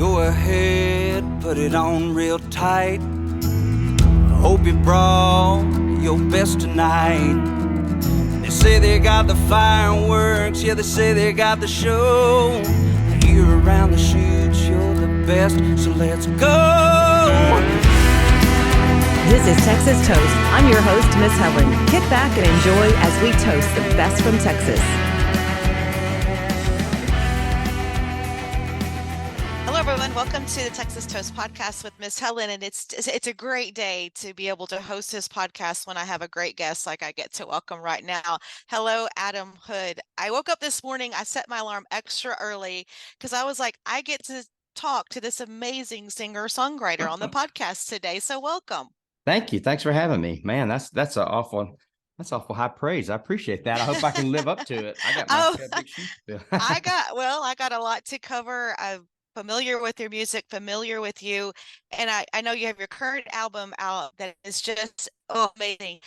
Go ahead, put it on real tight. Hope you brought your best tonight. They say they got the fireworks, yeah, they say they got the show. Here around the chutes, you're the best, so let's go. This is Texas Toast. I'm your host, Miss Helen. Kick back and enjoy as we toast the best from Texas. Hello, everyone. Welcome to the Texas Toast podcast with Miss Helen. And it's a great day to be able to host this podcast when I have a great guest like I get to welcome right now. Hello, Adam Hood. I woke up this morning. I set my alarm extra early because I was like, I get to talk to this amazing singer-songwriter on the podcast today. So welcome. Thank you. Thanks for having me, man. That's awful high praise. I appreciate that. I hope I can live up to it. I got my big shoes to fill. I got a lot to cover. I'm familiar with your music, familiar with you, and I know you have your current album out that is just amazing.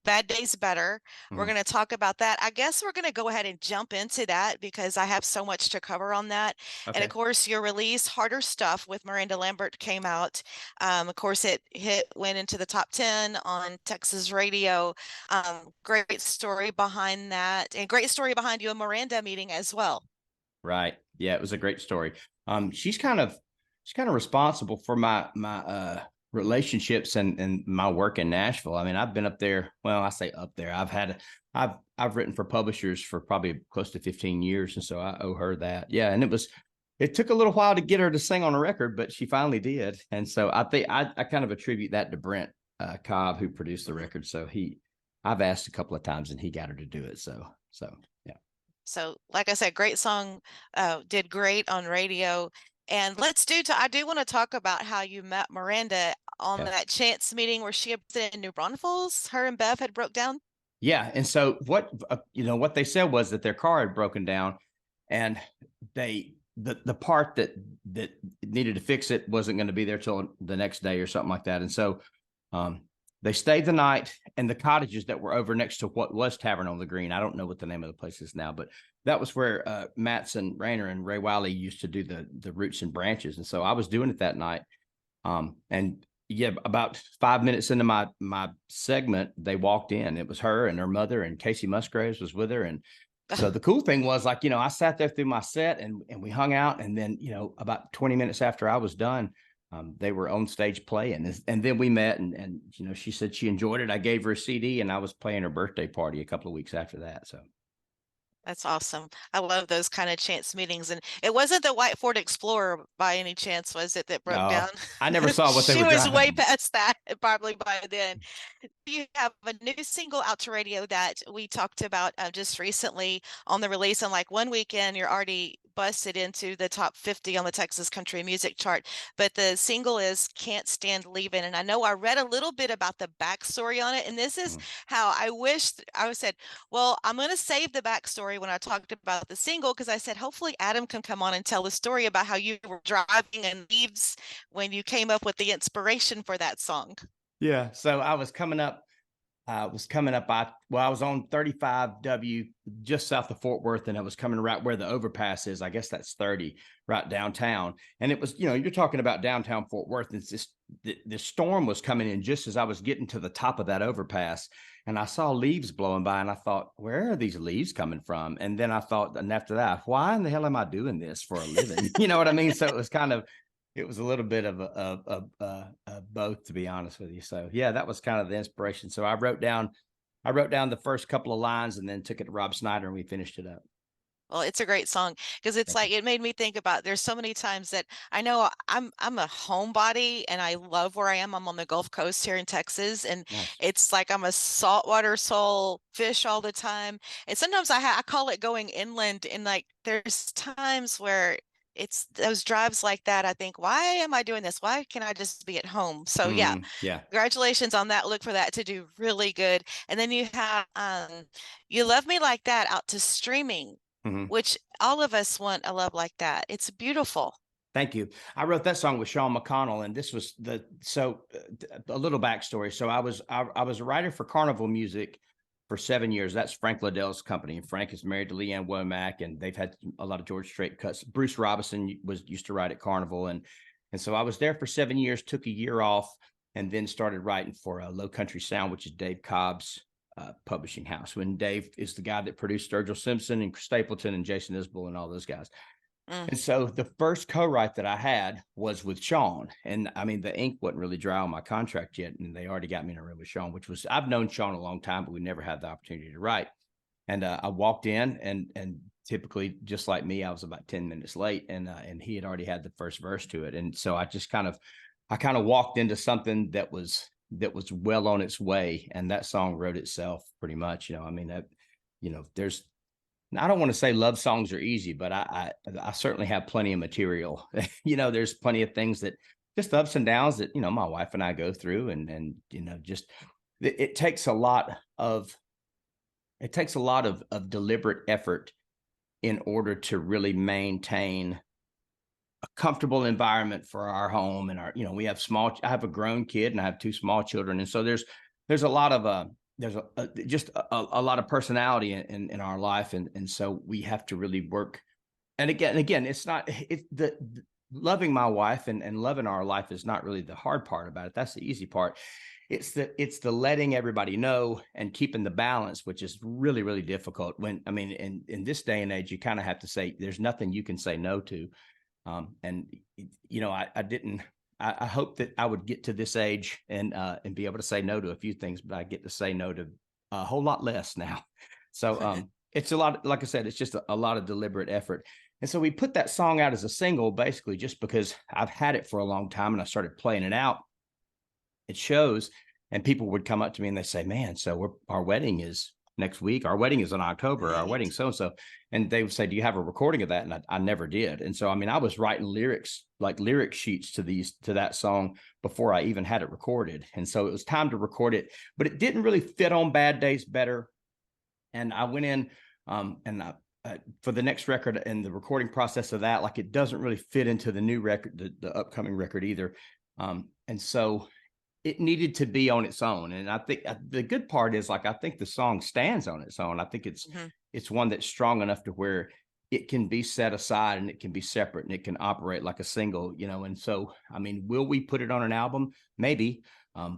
Bad Days Better. We're going to talk about that. I guess we're going to go ahead and jump into that because I have so much to cover on that. Okay. And of course, your release, Harder Stuff with Miranda Lambert, came out. Of course, it went into the top 10 on Texas radio. Great story behind that, and great story behind you and Miranda meeting as well. Right. Yeah, it was a great story. She's kind of responsible for my relationships and my work in Nashville. I mean, I've been up there. Well, I say up there. I've written for publishers for probably close to 15 years, and so I owe her that. Yeah, and it took a little while to get her to sing on a record, but she finally did. And so I think I kind of attribute that to Brent Cobb, who produced the record. So I've asked a couple of times, and he got her to do it. So yeah. So, like I said, great song, did great on radio. And I do want to talk about how you met Miranda on that chance meeting where she had been in New Braunfels. Her and Bev had broke down. Yeah. And so what they said was that their car had broken down, and the part that needed to fix it wasn't going to be there till the next day or something like that. And so, they stayed the night, and the cottages that were over next to what was Tavern on the Green. I don't know what the name of the place is now, but that was where Matson Rayner and Ray Wiley used to do the Roots and Branches. And so I was doing it that night. And yeah, about 5 minutes into my segment, they walked in. It was her and her mother, and Casey Musgraves was with her. And so the cool thing was, like, I sat there through my set, and we hung out. And then, about 20 minutes after I was done, they were on stage playing, and then we met, and she said she enjoyed it. I gave her a CD, and I was playing her birthday party a couple of weeks after that. So that's awesome. I love those kind of chance meetings. And it wasn't the white Ford Explorer by any chance, was it, that broke down? I never saw what they were driving. She was way past that probably by then. You have a new single out to radio that we talked about just recently on the release. And like one weekend, you're already busted into the top 50 on the Texas country music chart. But the single is Can't Stand Leaving. And I know I read a little bit about the backstory on it. And this is how I wished I said, well, I'm going to save the backstory when I talked about the single, because I said, hopefully Adam can come on and tell the story about how you were driving in Leaves when you came up with the inspiration for that song. Yeah. So I was coming up. I was on 35W just south of Fort Worth, and I was coming right where the overpass is. I guess that's 30, right downtown. And it was, you're talking about downtown Fort Worth. And it's just the storm was coming in just as I was getting to the top of that overpass, and I saw leaves blowing by, and I thought, where are these leaves coming from? And then I thought, and after that, why in the hell am I doing this for a living? You know what I mean? So it was a little bit of both, to be honest with you. So yeah, that was kind of the inspiration. So I wrote down the first couple of lines, and then took it to Rob Snyder, and we finished it up. Well, it's a great song because it's like, it made me think about, there's so many times that I know I'm a homebody and I love where I am. I'm on the Gulf Coast here in Texas, and it's like I'm a saltwater soul, fish all the time. And sometimes I call it going inland, and like there's times where it's those drives like that. I think, why am I doing this? Why can't I just be at home? So yeah. Congratulations on that. Look for that to do really good. And then you have You Love Me Like That out to streaming, which all of us want a love like that. It's beautiful. Thank you. I wrote that song with Sean McConnell, and this was a little backstory. So I was a writer for Carnival Music for 7 years. That's Frank Liddell's company. And Frank is married to Leanne Womack, and they've had a lot of George Strait cuts. Bruce Robinson used to write at Carnival. And so I was there for 7 years, took a year off, and then started writing for Low Country Sound, which is Dave Cobb's publishing house. When Dave is the guy that produced Sturgill Simpson and Stapleton and Jason Isbell and all those guys. And so the first co-write that I had was with Sean. And I mean, the ink wasn't really dry on my contract yet. And they already got me in a room with Sean, which was, I've known Sean a long time, but we never had the opportunity to write. And I walked in and typically, just like me, I was about 10 minutes late, and he had already had the first verse to it. And so I kind of walked into something that was well on its way. And that song wrote itself pretty much. I mean, there's, I don't want to say love songs are easy, but I certainly have plenty of material. There's plenty of things that just ups and downs that, my wife and I go through, and just, it takes a lot of deliberate effort in order to really maintain a comfortable environment for our home. And we have I have a grown kid and I have 2 small children. And so there's a lot of, there's just a lot of personality in our life. And so we have to really work. And again, it's not, loving my wife and loving our life is not really the hard part about it. That's the easy part. It's the letting everybody know and keeping the balance, which is really, really difficult in this day and age, you kind of have to say, there's nothing you can say no to. I hope that I would get to this age and be able to say no to a few things, but I get to say no to a whole lot less now. So it's a lot, like I said, it's just a lot of deliberate effort. And so we put that song out as a single, basically just because I've had it for a long time and I started playing it out. It shows, and people would come up to me and they say, man, so our wedding is next week. Our wedding is in October. Right. Our wedding so-and-so. And they would say, do you have a recording of that? And I never did. And so, I was writing lyrics, like lyric sheets to that song before I even had it recorded. And so it was time to record it, but it didn't really fit on Bad Days Better. And I went in for the next record and the recording process of that, like it doesn't really fit into the new record, the upcoming record either. And so it needed to be on its own. And I think the good part is, like, I think the song stands on its own. I think it's one that's strong enough to where it can be set aside and it can be separate and it can operate like a single, And so, will we put it on an album? Maybe. I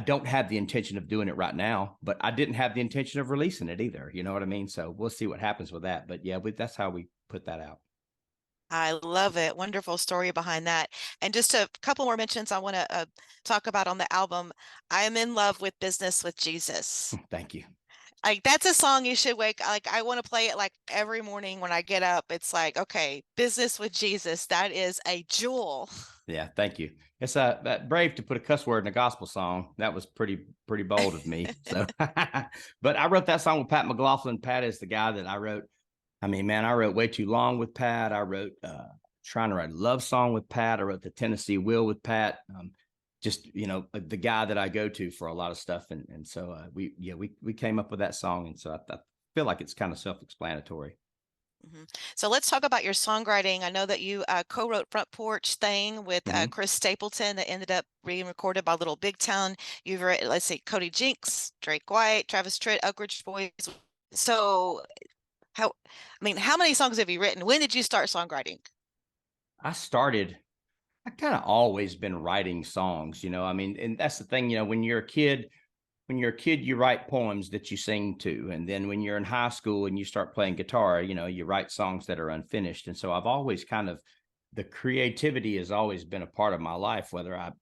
don't have the intention of doing it right now, but I didn't have the intention of releasing it either. You know what I mean? So we'll see what happens with that. But yeah, that's how we put that out. I love it. Wonderful story behind that. And just a couple more mentions I want to talk about on the album. I am in love with Business with Jesus. Thank you. Like, that's a song you should I want to play it like every morning when I get up. It's like, okay, Business with Jesus. That is a jewel. Yeah. Thank you. It's brave to put a cuss word in a gospel song. That was pretty bold of me. So, but I wrote that song with Pat McLaughlin. Pat is the guy that I wrote. I wrote Way Too Long with Pat. I wrote trying to write a love song with Pat. I wrote the Tennessee Will with Pat. The guy that I go to for a lot of stuff. And so we came up with that song. And so I feel like it's kind of self-explanatory. Mm-hmm. So let's talk about your songwriting. I know that you co-wrote Front Porch Thing with Chris Stapleton that ended up being recorded by Little Big Town. You've written, let's see, Cody Jinks, Drake White, Travis Tritt, Oak Ridge Boys. So how many songs have you written? When did you start songwriting? I kind of always been writing songs, and that's the thing, when you're a kid, you write poems that you sing to. And then when you're in high school and you start playing guitar, you write songs that are unfinished. And so I've always the creativity has always been a part of my life, whether I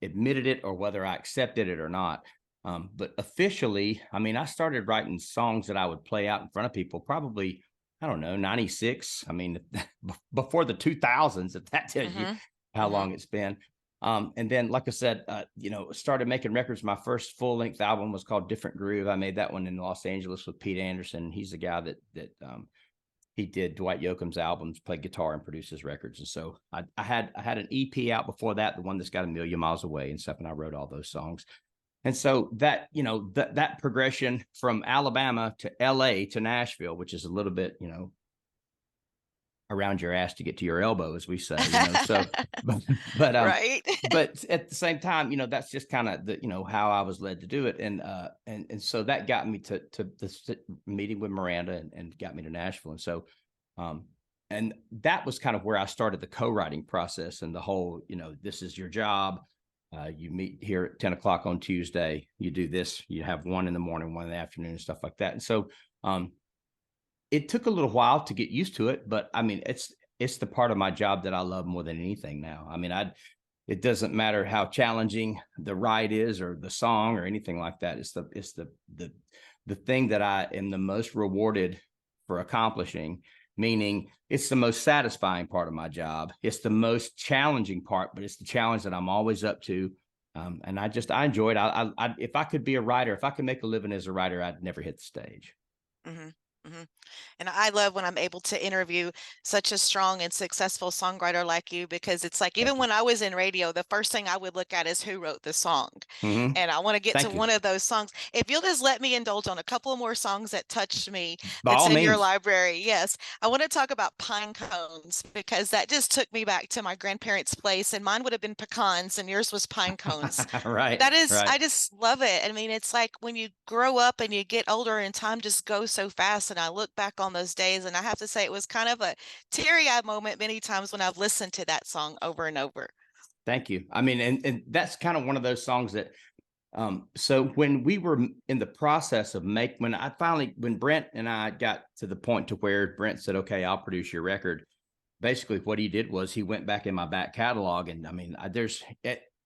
admitted it or whether I accepted it or not. But officially, I started writing songs that I would play out in front of people, probably, 96. Before the 2000s, if that tells you how long it's been. And then, like I said, started making records. My first full length album was called Different Groove. I made that one in Los Angeles with Pete Anderson. He's the guy that he did Dwight Yoakam's albums, played guitar and produced his records. And so I had an EP out before that, the one that's got A Million Miles Away and stuff. And I wrote all those songs. And so that, that progression from Alabama to LA to Nashville, which is a little bit, around your ass to get to your elbow, as we say, so, but, Right. but at the same time, that's just kind of the, how I was led to do it. And so that got me to this meeting with Miranda and got me to Nashville. And so, and that was kind of where I started the co-writing process and the whole, this is your job. You meet here at 10 o'clock on Tuesday, you do this, you have one in the morning, one in the afternoon, and stuff like that. And so, it took a little while to get used to it, but I mean, it's the part of my job that I love more than anything now. I mean, it doesn't matter how challenging the write is or the song or anything like that. It's the thing that I am the most rewarded for accomplishing, meaning it's the most satisfying part of my job. It's the most challenging part, but it's the challenge that I'm always up to. And I enjoy it. If I could be a writer, if I could make a living as a writer, I'd never hit the stage. Mm-hmm. Mm-hmm. And I love when I'm able to interview such a strong and successful songwriter like you, because it's like, even when I was in radio, the first thing I would look at is who wrote the song. Mm-hmm. And I want to get Thank to you. one of those songs. If you'll just let me indulge on a couple of more songs that touched me, By that's all in your means. library. Yes. I want to talk about pine cones, because that just took me back to my grandparents' place, and mine would have been pecans and yours was pine cones. Right. That is, right. I just love it. I mean, it's like when you grow up and you get older and time just goes so fast. And I look back on those days, and I have to say it was kind of a teary-eyed moment many times when I've listened to that song over and over. Thank you. I mean, and that's kind of one of those songs that, so when we were in the process of when Brent and I got to the point to where Brent said, okay, I'll produce your record. Basically what he did was he went back in my back catalog. And I mean,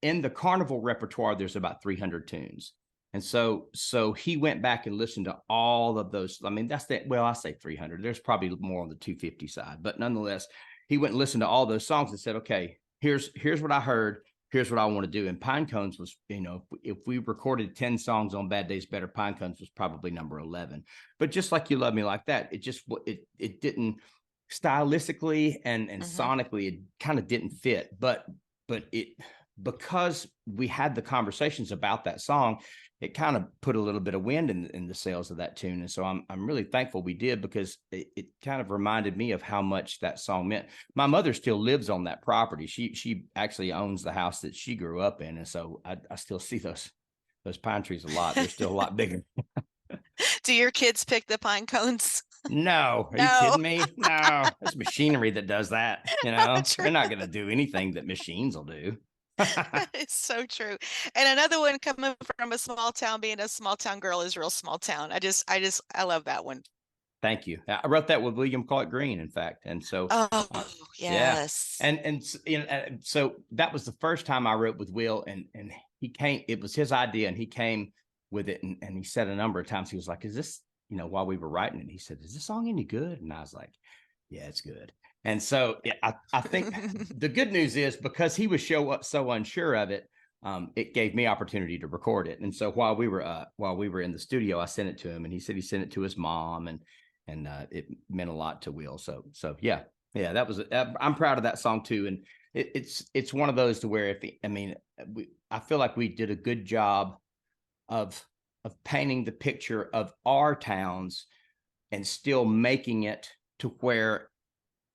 in the Carnival repertoire, there's about 300 tunes. And so he went back and listened to all of those. I mean, I say 300. There's probably more on the 250 side, but nonetheless, he went and listened to all those songs and said, okay, here's what I heard. Here's what I want to do. And Pine Cones was, if we recorded 10 songs on Bad Days Better, Pine Cones was probably number 11. But just like You Love Me Like That, it didn't stylistically and sonically, it kind of didn't fit. But because we had the conversations about that song, it kind of put a little bit of wind in the sails of that tune. And so I'm really thankful we did, because it kind of reminded me of how much that song meant. My mother still lives on that property. She actually owns the house that she grew up in. And so I still see those pine trees a lot. They're still a lot bigger. Do your kids pick the pine cones? No, are you kidding me? No, it's machinery that does that. They're not going to do anything that machines will do. It's so true. And another one, coming from a small town, being a small town girl, is Real Small Town. I love that one. Thank you. I wrote that with William Clark Green, in fact. And so, yes. Yeah. And so that was the first time I wrote with Will, and he came, it was his idea, and he came with it. And he said a number of times, he was like, is this, while we were writing it, he said, is this song any good? And I was like, yeah, it's good. And so I think the good news is, because he was so unsure of it, it gave me opportunity to record it. And so while we were in the studio, I sent it to him, and he said he sent it to his mom, and it meant a lot to Will. So yeah, that was, I'm proud of that song too. And it's one of those to where I feel like we did a good job of painting the picture of our towns and still making it to where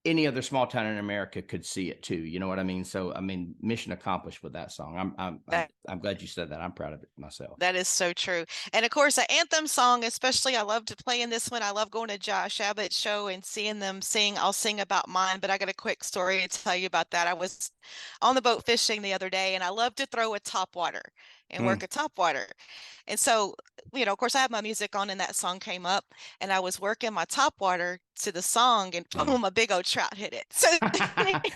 any other small town in America could see it too. You know what I mean? So, mission accomplished with that song. I'm glad you said that. I'm proud of it myself. That is so true. And of course, an anthem song, especially, I love to play in this one. I love going to Josh Abbott's show and seeing them sing. I'll sing about mine, but I got a quick story to tell you about that. I was on the boat fishing the other day, and I love to throw a topwater and work a topwater. And so, of course, I had my music on, and that song came up, and I was working my topwater to the song, and boom, a big old trout hit it. So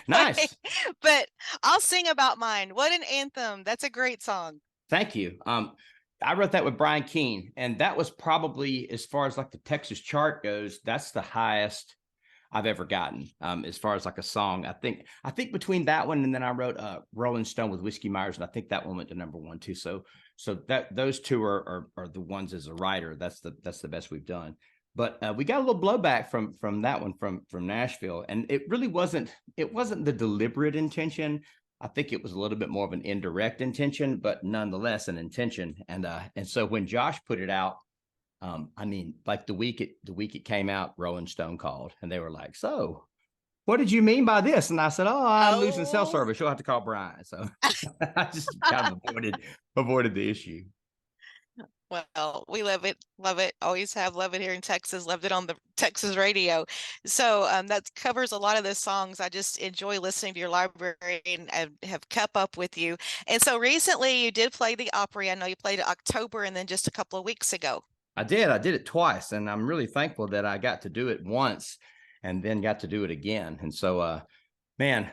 nice. But I'll sing about mine. What an anthem. That's a great song. Thank you. I wrote that with Brian Keene, and that was probably, as far as like the Texas chart goes, that's the highest I've ever gotten, as far as like a song. I think between that one and then I wrote Rolling Stone with Whiskey Myers, and I think that one went to number 1 too. So that those two are the ones as a writer. That's the best we've done. But we got a little blowback from that one from Nashville, and it really wasn't the deliberate intention. I think it was a little bit more of an indirect intention, but nonetheless an intention. And so when Josh put it out, like the week it came out, Rolling Stone called, and they were like, "So, what did you mean by this? And I said, oh, I'm losing cell Oh, service. You'll have to call Brian. So I just kind of avoided the issue. well, we love it. Always have love it here in Texas. Loved it on the Texas radio. So that covers a lot of the songs. I just enjoy listening to your library and have kept up with you. And so recently you did play the Opry. I know you played it October and then just a couple of weeks ago. I did it twice, and I'm really thankful that I got to do it once and then got to do it again. And so, man,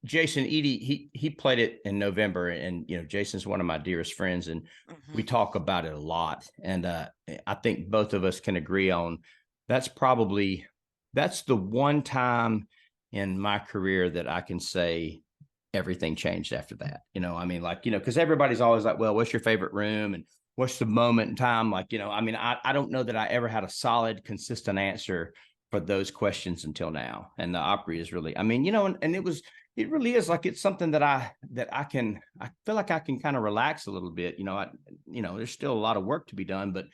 Jason Eady, he played it in November, and Jason's one of my dearest friends, and we talk about it a lot. And I think both of us can agree on that's the one time in my career that I can say everything changed after that. Because everybody's always like, well, what's your favorite room? And what's the moment in time? I don't know that I ever had a solid, consistent answer for those questions until now. And the Opry is really, and it really is like, it's something that I feel like I can kind of relax a little bit. There's still a lot of work to be done, but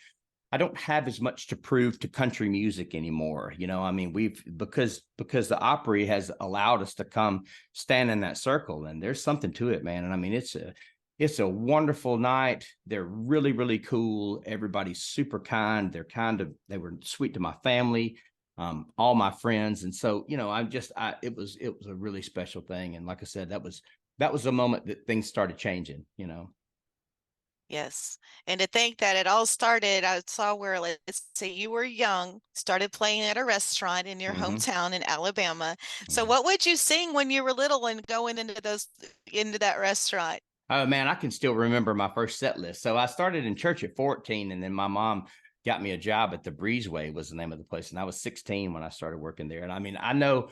I don't have as much to prove to country music anymore. Because the Opry has allowed us to come stand in that circle, and there's something to it, man. And it's a wonderful night. They're really, really cool. Everybody's super kind. They were sweet to my family, all my friends. And so, it was a really special thing. And like I said, that was a moment that things started changing. Yes. And to think that it all started, I saw where, let's say you were young, started playing at a restaurant in your hometown in Alabama. So what would you sing when you were little and going into that restaurant? Oh man, I can still remember my first set list. So I started in church at 14, and then my mom got me a job at the Breezeway, was the name of the place. And I was 16 when I started working there. And I know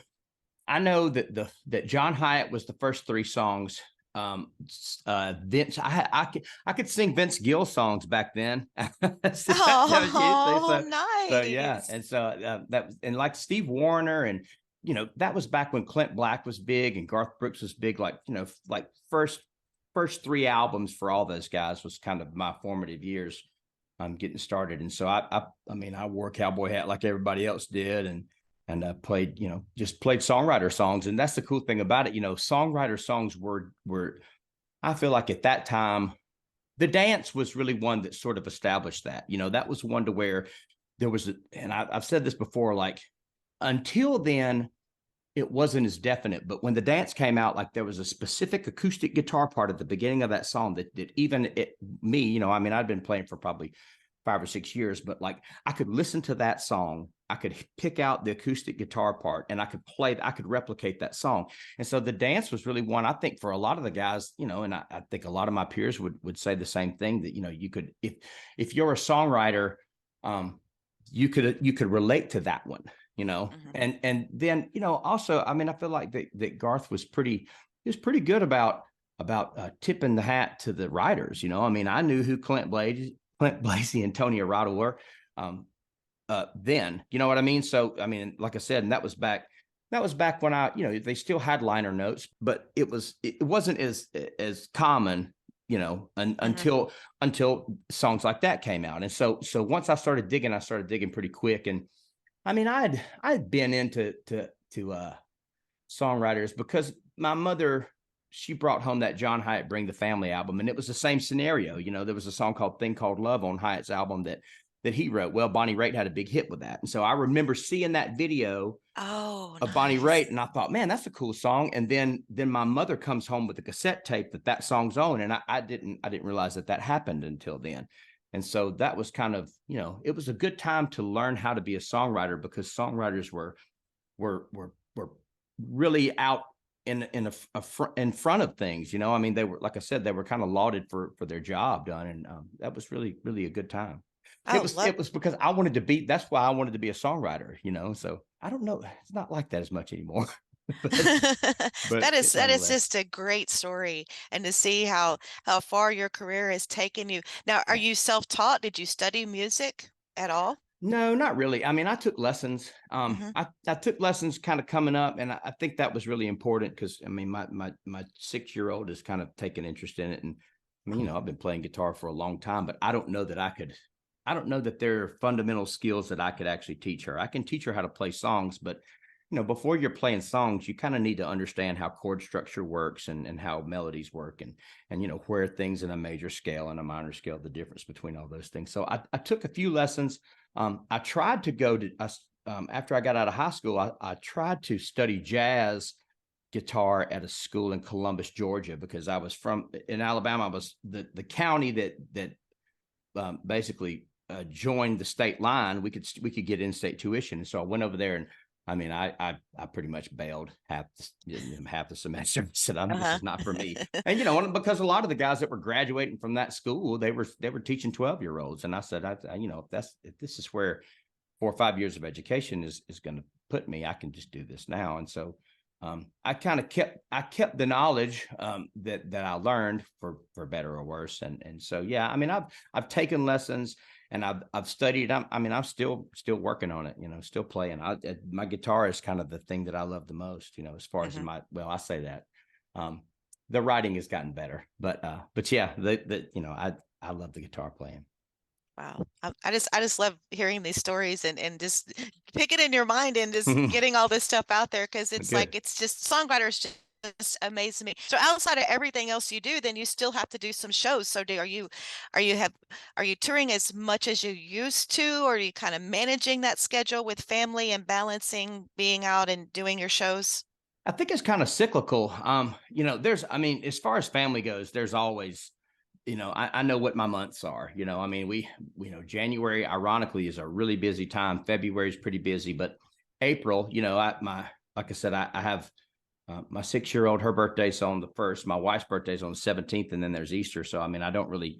that John Hyatt was the first three songs. Vince, I could sing Vince Gill songs back then. Nice. So yeah, and so and like Steve Wariner, and that was back when Clint Black was big and Garth Brooks was big. Like first three albums for all those guys was kind of my formative years. Getting started, and so I wore a cowboy hat like everybody else did, and played songwriter songs. And that's the cool thing about it. Songwriter songs were, I feel like at that time, the dance was really one that sort of established that. That was one to where there was, and I've said this before, like until then, it wasn't as definite. But when the dance came out, like there was a specific acoustic guitar part at the beginning of that song that even me, I'd been playing for probably 5 or 6 years, but like I could listen to that song, I could pick out the acoustic guitar part, and I could replicate that song. And so the dance was really one, I think, for a lot of the guys, and I think a lot of my peers would say the same thing, that, you could, if you're a songwriter, you could relate to that one, and then, also, I feel like that Garth was pretty good about tipping the hat to the writers. I knew who Clint Blasey and Tony Arado were then, you know what I mean? So, like I said, and that was back when they still had liner notes, but it wasn't as common, until songs like that came out. And so once I started digging pretty quick. And I'd been into songwriters because my mother, she brought home that John Hyatt Bring the Family album, and it was the same scenario. There was a song called Thing Called Love on Hyatt's album that he wrote. Well, Bonnie Raitt had a big hit with that. And so I remember seeing that video of Bonnie Raitt, and I thought, man, that's a cool song. And then my mother comes home with a cassette tape that song's on. And I didn't realize that happened until then. And so that was kind of, it was a good time to learn how to be a songwriter, because songwriters were really out in front of things. They were, like I said, they were kind of lauded for their job done. And that was really, really a good time. It was because that's why I wanted to be a songwriter, so I don't know. It's not like that as much anymore. but that is just a great story, and to see how far your career has taken you. Now, are you self-taught? Did you study music at all? No, not really. I took lessons. I took lessons kind of coming up, and I think that was really important because my 6-year-old is kind of taking interest in it, and I've been playing guitar for a long time, but I don't know that there are fundamental skills that I could actually teach her. I can teach her how to play songs, but before you're playing songs, you kind of need to understand how chord structure works and how melodies work and where things in a major scale and a minor scale, the difference between all those things. So I took a few lessons. I tried to go to, after I got out of high school, I tried to study jazz guitar at a school in Columbus, Georgia, because I was in Alabama. I was the county that basically joined the state line. We could get in-state tuition. And so I went over there, and I mean, I pretty much bailed half the semester. I said, this is not for me. And, because a lot of the guys that were graduating from that school, they were teaching 12-year-olds. And I said, if this is where 4 or 5 years of education is going to put me, I can just do this now. And so I kind of kept the knowledge that I learned for better or worse. And so, yeah, I mean, I've taken lessons and I've studied. I'm still working on it, still playing. My guitar is kind of the thing that I love the most, as far as I say that. The writing has gotten better, but yeah, I love the guitar playing. Wow. I just love hearing these stories and just pick it in your mind and just getting all this stuff out there. Cause it's like, it's just songwriters just amaze me. So outside of everything else you do, then you still have to do some shows. So are you touring as much as you used to, or are you kind of managing that schedule with family and balancing being out and doing your shows? I think it's kind of cyclical. As far as family goes, there's always, I know what my months are. January, ironically, is a really busy time. February is pretty busy, but April, like I said, I have my 6-year-old, her birthday's on the 1st, my wife's birthday's on the 17th, and then there's Easter. So, I don't really,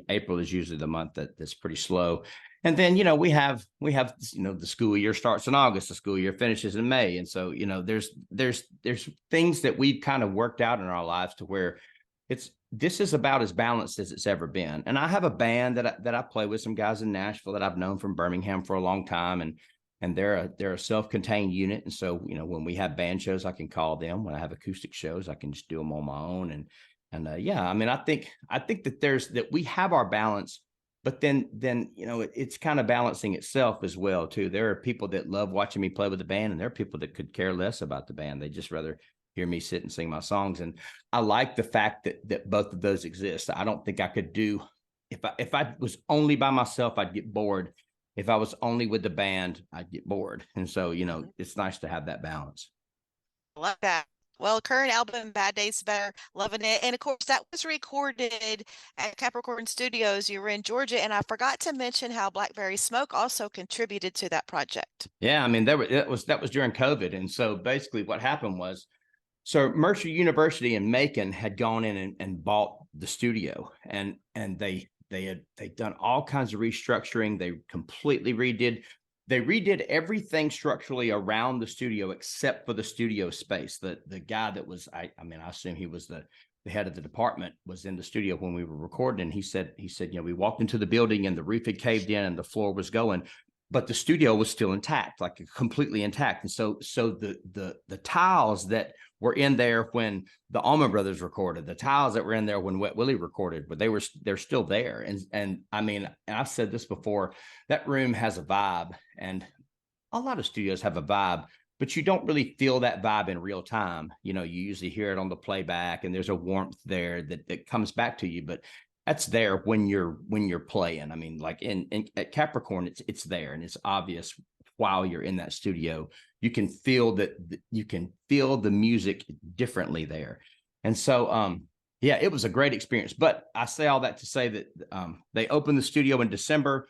April is usually the month that's pretty slow. And then, we have, the school year starts in August, the school year finishes in May. And so, there's things that we've kind of worked out in our lives to where this is about as balanced as it's ever been. And I have a band that I play with, some guys in Nashville that I've known from Birmingham for a long time. And they're a self-contained unit. And so, when we have band shows, I can call them. When I have acoustic shows, I can just do them on my own. And yeah, I think that we have our balance, but then, it's kind of balancing itself as well too. There are people that love watching me play with the band, and there are people that could care less about the band. They just rather hear me sit and sing my songs. And I like the fact that both of those exist. I don't think I could do, if I was only by myself, I'd get bored. If I was only with the band, I'd get bored. And so, it's nice to have that balance. Love that. Well, current album, Bad Days Better, loving it. And of course, that was recorded at Capricorn Studios. You were in Georgia, and I forgot to mention how Blackberry Smoke also contributed to that project. Yeah, that was during COVID. And so basically what happened was, so Mercer University in Macon had gone in and bought the studio, and they'd done all kinds of restructuring. They completely redid everything structurally around the studio except for the studio space. The guy that was, I assume he was the head of the department, was in the studio when we were recording. And he said, we walked into the building and the roof had caved in and the floor was going, but the studio was still intact, like completely intact. And so the tiles that were in there when the Allman Brothers recorded, the tiles that were in there when Wet Willie recorded, but they're still there. And I've said this before, that room has a vibe, and a lot of studios have a vibe, but you don't really feel that vibe in real time. You usually hear it on the playback, and there's a warmth there that comes back to you, but that's there when you're playing. Like at Capricorn, it's there, and it's obvious while you're in that studio. You can feel the music differently there. And so, yeah, it was a great experience. But I say all that to say that they opened the studio in December.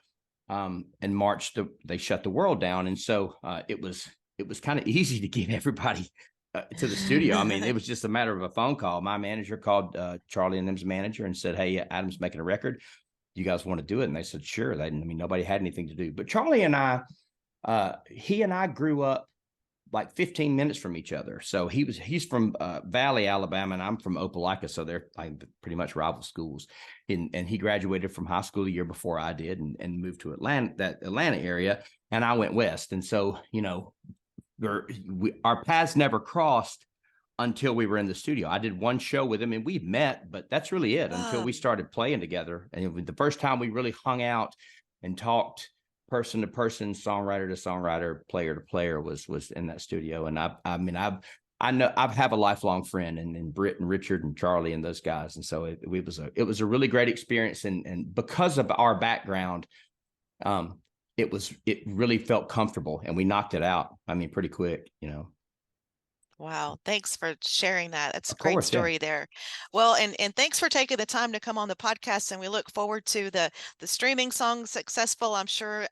In March, they shut the world down. And so it was kind of easy to get everybody to the studio. It was just a matter of a phone call. My manager called Charlie and them's manager and said, "Hey, Adam's making a record. You guys want to do it?" And they said, "Sure." Nobody had anything to do. But Charlie and I, he and I grew up like 15 minutes from each other. So he's from Valley, Alabama, and I'm from Opelika. So they're like pretty much rival schools. And he graduated from high school the year before I did, and moved to Atlanta area. And I went west. And so, our paths never crossed until we were in the studio. I did one show with him, and we met, but that's really it until we started playing together. And the first time we really hung out and talked person to person, songwriter to songwriter, player to player was in that studio. And I mean, I know I have a lifelong friend in Britt and Richard and Charlie and those guys. And so it was a really great experience. And because of our background, it really felt comfortable, and we knocked it out. I mean, pretty quick, you know. Wow. Thanks for sharing that. That's a Of great course, yeah. story there. Well, and thanks for taking the time to come on the podcast. And we look forward to the streaming song Successful. I'm sure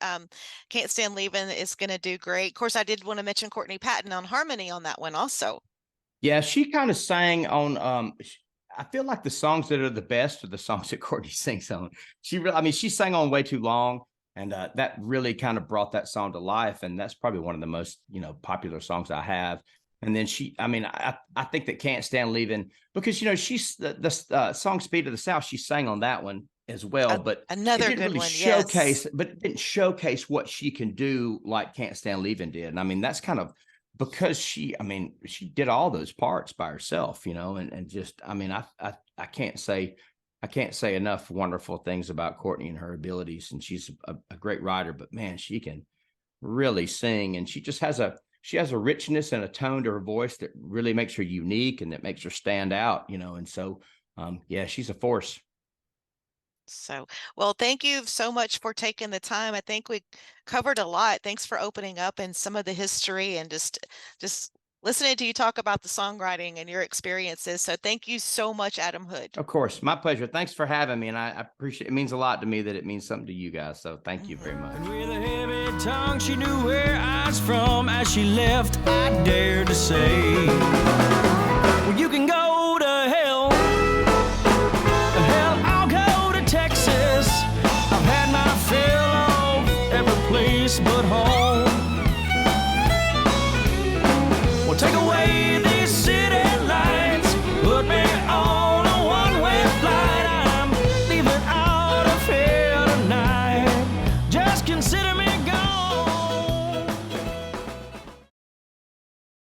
Can't Stand Leaving is going to do great. Of course, I did want to mention Courtney Patton on harmony on that one also. Yeah, she kind of sang on I feel like the songs that are the best are the songs that Courtney sings on. She sang on Way Too Long, and that really kind of brought that song to life. And that's probably one of the most, you know, popular songs I have. And then I think that Can't Stand Leaving, because, you know, she's the song Speed of the South, she sang on that one as well, but another it didn't good really one, showcase, yes. but it didn't showcase what she can do like Can't Stand Leaving did. And I mean, that's kind of because she did all those parts by herself, you know, and just, I mean, I can't say enough wonderful things about Courtney and her abilities. And she's a great writer, but man, she can really sing, and she has a richness and a tone to her voice that really makes her unique and that makes her stand out, you know. And so, yeah, she's a force. So, well, thank you so much for taking the time. I think we covered a lot. Thanks for opening up and some of the history and just listening to you talk about the songwriting and your experiences. So thank you so much, Adam Hood. Of course, my pleasure. Thanks for having me, and I appreciate it. Means a lot to me that it means something to you guys. So thank you very much. And with a heavy tongue, she knew where I was from. As she left, I dared to say, well, you can go to hell. Hell, I'll go to Texas. I've had my fill of every place but home.